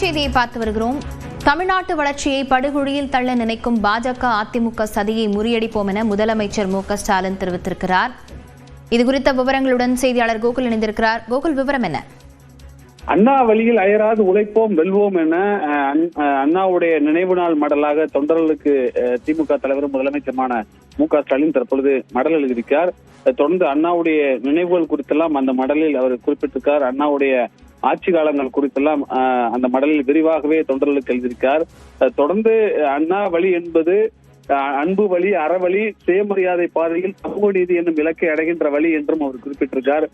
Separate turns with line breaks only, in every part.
செய்தியை பார்த்து வருகிறோம். தமிழ்நாட்டு வளர்ச்சியை படுகொழியில் தள்ள நினைக்கும் பாஜக அதிமுக சதியை முறியடிப்போம் என முதலமைச்சர் மு.க.ஸ்டாலின் தெரிவித்திருக்கிறார். இதுகுறித்த விவரங்களுடன் செய்தியாளர் கோகுல் இணைந்திருக்கிறார். கோகுல், விவரம் என்ன?
அண்ணா வழியில் அயராது உழைப்போம் வெல்வோம் என அண்ணாவுடைய நினைவு நாள் மடலாக தொண்டர்களுக்கு திமுக தலைவரும் முதலமைச்சருமான மு.க.ஸ்டாலின் தற்பொழுது மடல் எழுதியிருக்கிறார். தொடர்ந்து அண்ணாவுடைய நினைவுகள் குறித்தெல்லாம் அந்த மடலில் அவர் குறிப்பிட்டிருக்கார். அண்ணாவுடைய ஆட்சி காலங்கள் குறித்தெல்லாம் அந்த மடலில் விரிவாகவே தொண்டர்களுக்கு எழுதியிருக்கார். தொடர்ந்து அண்ணா வழி என்பது அன்பு வழி, அறவழி, சுயமரியாதை பாதையில் சமூக நீதி என்னும் இலக்கை அடைகின்ற வழி என்றும் அவர் குறிப்பிட்டிருக்கார்.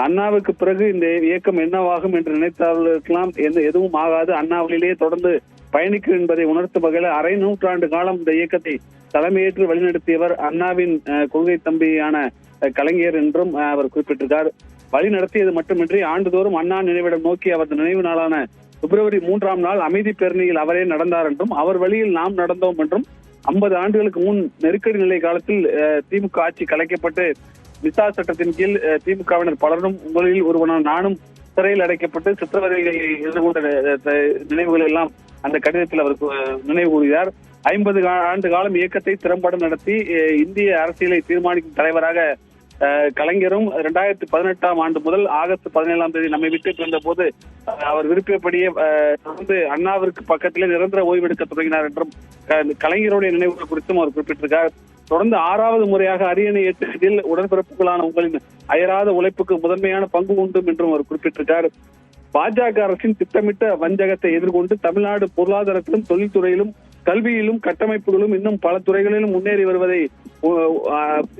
அண்ணாவுக்கு பிறகு இந்த இயக்கம் என்னவாகும் என்று நினைத்தவர்களுக்கெல்லாம் எதுவும் ஆகாது, அண்ணாவளிலேயே தொடர்ந்து பயணிக்கும் என்பதை உணர்த்தும் வகையில் அரை நூற்றாண்டு காலம் இந்த இயக்கத்தை தலைமையேற்று வழிநடத்தியவர் அண்ணாவின் கொள்கை தம்பியான கலைஞர் என்றும் அவர் குறிப்பிட்டிருக்கார். வழி நடத்தியது மட்டுமின்றி ஆண்டுதோறும் அண்ணா நினைவிடம் நோக்கி அவரது நினைவு நாளான பிப்ரவரி 3ஆம் நாள் அமைதி பேரணியில் அவரே நடந்தார் என்றும் அவர் வழியில் நாம் நடந்தோம் என்றும் 50 ஆண்டுகளுக்கு முன் நெருக்கடி நிலை காலத்தில் திமுக ஆட்சி கலைக்கப்பட்டு விசா சட்டத்தின் கீழ் திமுகவினர் பலரும் உங்களில் ஒருவனான நானும் சிறையில் அடைக்கப்பட்டு சித்திரவதைகளை எதிர்கொண்ட நினைவுகள் எல்லாம் அந்த கடிதத்தில் அவர் நினைவு கூறுகிறார். 50 ஆண்டு காலம் இயக்கத்தை திறம்பட நடத்தி இந்திய அரசியலை தீர்மானிக்கும் தலைவராக கலைஞரும் 2018ஆம் ஆண்டு முதல் ஆகஸ்ட் 17ஆம் தேதி நம்மை விட்டு பிறந்த போது அவர் விருப்பப்படியே தொடர்ந்து அண்ணாவிற்கு பக்கத்திலே நிரந்தர ஓய்வெடுக்க தொடங்கினார் என்றும் கலைஞருடைய நினைவுகள் குறித்தும் அவர் குறிப்பிட்டிருக்கார். தொடர்ந்து 6வது முறையாக அரியணை ஏற்றதில் உடன்பிறப்புகளான உங்களின் அயராத உழைப்புக்கு முதன்மையான பங்கு உண்டு என்றும் அவர் குறிப்பிட்டிருக்கார். பாஜக அரசின் திட்டமிட்ட வஞ்சகத்தை எதிர்கொண்டு தமிழ்நாடு பொருளாதாரத்திலும், தொழில்துறையிலும், கல்வியிலும், கட்டமைப்புகளும் இன்னும் பல துறைகளிலும் முன்னேறி வருவதை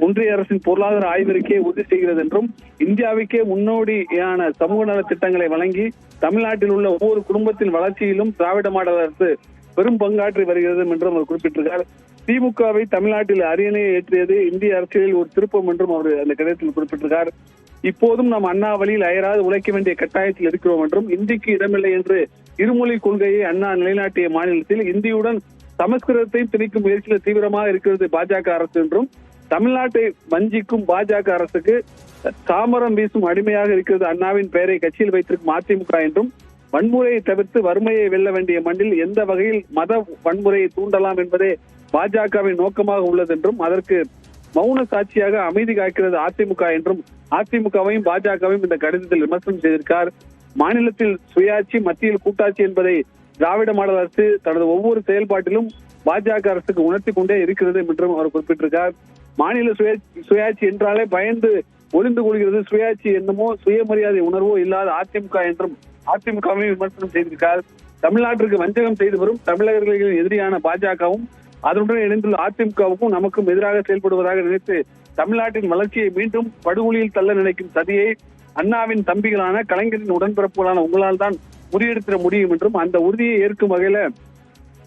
ஒன்றிய அரசின் பொருளாதார ஆய்வறிக்கை உறுதி செய்கிறது என்றும் இந்தியாவுக்கே முன்னோடியான சமூக நல திட்டங்களை வழங்கி தமிழ்நாட்டில் உள்ள ஒவ்வொரு குடும்பத்தின் வளர்ச்சியிலும் திராவிட மாடல் அரசு பெரும் பங்காற்றி வருகிறது என்றும் அவர் குறிப்பிட்டிருக்கார். திமுகவை தமிழ்நாட்டில் அரியணையை ஏற்றியது இந்திய அரசியலில் ஒரு திருப்பம் என்றும் அவர் அந்த கடிதத்தில் குறிப்பிட்டிருக்கார். இப்போதும் நாம் அண்ணா வழியில் அயராது உழைக்க வேண்டிய கட்டாயத்தில் இருக்கிறோம் என்றும் இந்திக்கு இடமில்லை என்று இருமொழி கொள்கையை அண்ணா நிலைநாட்டிய மாநிலத்தில் இந்தியுடன் சமஸ்கிருதத்தை திணிக்கும் முயற்சியில் தீவிரமாக இருக்கிறது பாஜக அரசு என்றும் தமிழ்நாட்டை வஞ்சிக்கும் பாஜக அரசுக்கு சாமரம் வீசும் அடிமையாக இருக்கிறது அண்ணாவின் பெயரை கட்சியில் வைத்திருக்கும் அதிமுக என்றும் வன்முறையை தவிர்த்து வறுமையை வெல்ல வேண்டிய மண்ணில் எந்த வகையில் மத வன்முறையை தூண்டலாம் என்பதே பாஜகவின் நோக்கமாக உள்ளது என்றும் அதற்கு மௌன சாட்சியாக அமைதி காக்கிறது அதிமுக என்றும் அதிமுகவையும் பாஜகவையும் இந்த கடிதத்தில் விமர்சனம் செய்திருக்கார். மாநிலத்தில் சுயாட்சி, மத்தியில் கூட்டாட்சி என்பதை திராவிட மாடல் அரசு தனது ஒவ்வொரு செயல்பாட்டிலும் பாஜக அரசுக்கு உணர்த்தி கொண்டே இருக்கிறது என்றும் அவர் குறிப்பிட்டிருக்கார். மாநில சுயாட்சி என்றாலே பயந்து ஒளிந்து கொள்கிறது, சுயாட்சி என்னமோ சுயமரியாதை உணர்வோ இல்லாத அதிமுக என்றும் அதிமுகவையும் விமர்சனம் செய்திருக்கார். தமிழ்நாட்டிற்கு வஞ்சகம் செய்து வரும் தமிழர்களின் எதிரியான பாஜகவும் அதனுடன் இணைந்துள்ள அதிமுகவுக்கும் நமக்கும் எதிராக செயல்படுவதாக நினைத்து தமிழ்நாட்டின் வளர்ச்சியை மீண்டும் படுகொலியில் தள்ள நினைக்கும் சதியை அண்ணாவின் தம்பிகளான கலைஞரின் உடன்பிறப்புகளான உங்களால் தான் முறியெடுத்திட முடியும் என்றும் அந்த உறுதியை ஏற்கும் வகையில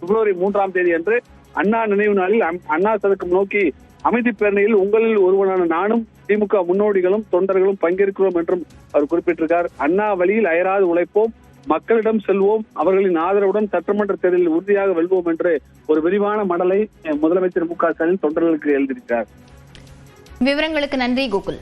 பிப்ரவரி 3ஆம் தேதி அன்று அண்ணா நினைவு நாளில் அண்ணா சதுக்கம் நோக்கி அமைதி பேரணியில் உங்களில் ஒருவனான நானும் திமுக முன்னோடிகளும் தொண்டர்களும் பங்கேற்கிறோம் என்றும் அவர் குறிப்பிட்டிருக்கார். அண்ணா வழியில் அயராது உழைப்போம், மக்களிடம் செல்வோம், அவர்களின் ஆதரவுடன் சட்டமன்ற தேர்தலில் உறுதியாக வெல்வோம் என்று ஒரு விரிவான மடலை முதலமைச்சர் மு.க.ஸ்டாலின் தொண்டர்களுக்கு எழுதியிருக்கிறார்.
விவரங்களுக்கு நன்றி கோகுல்.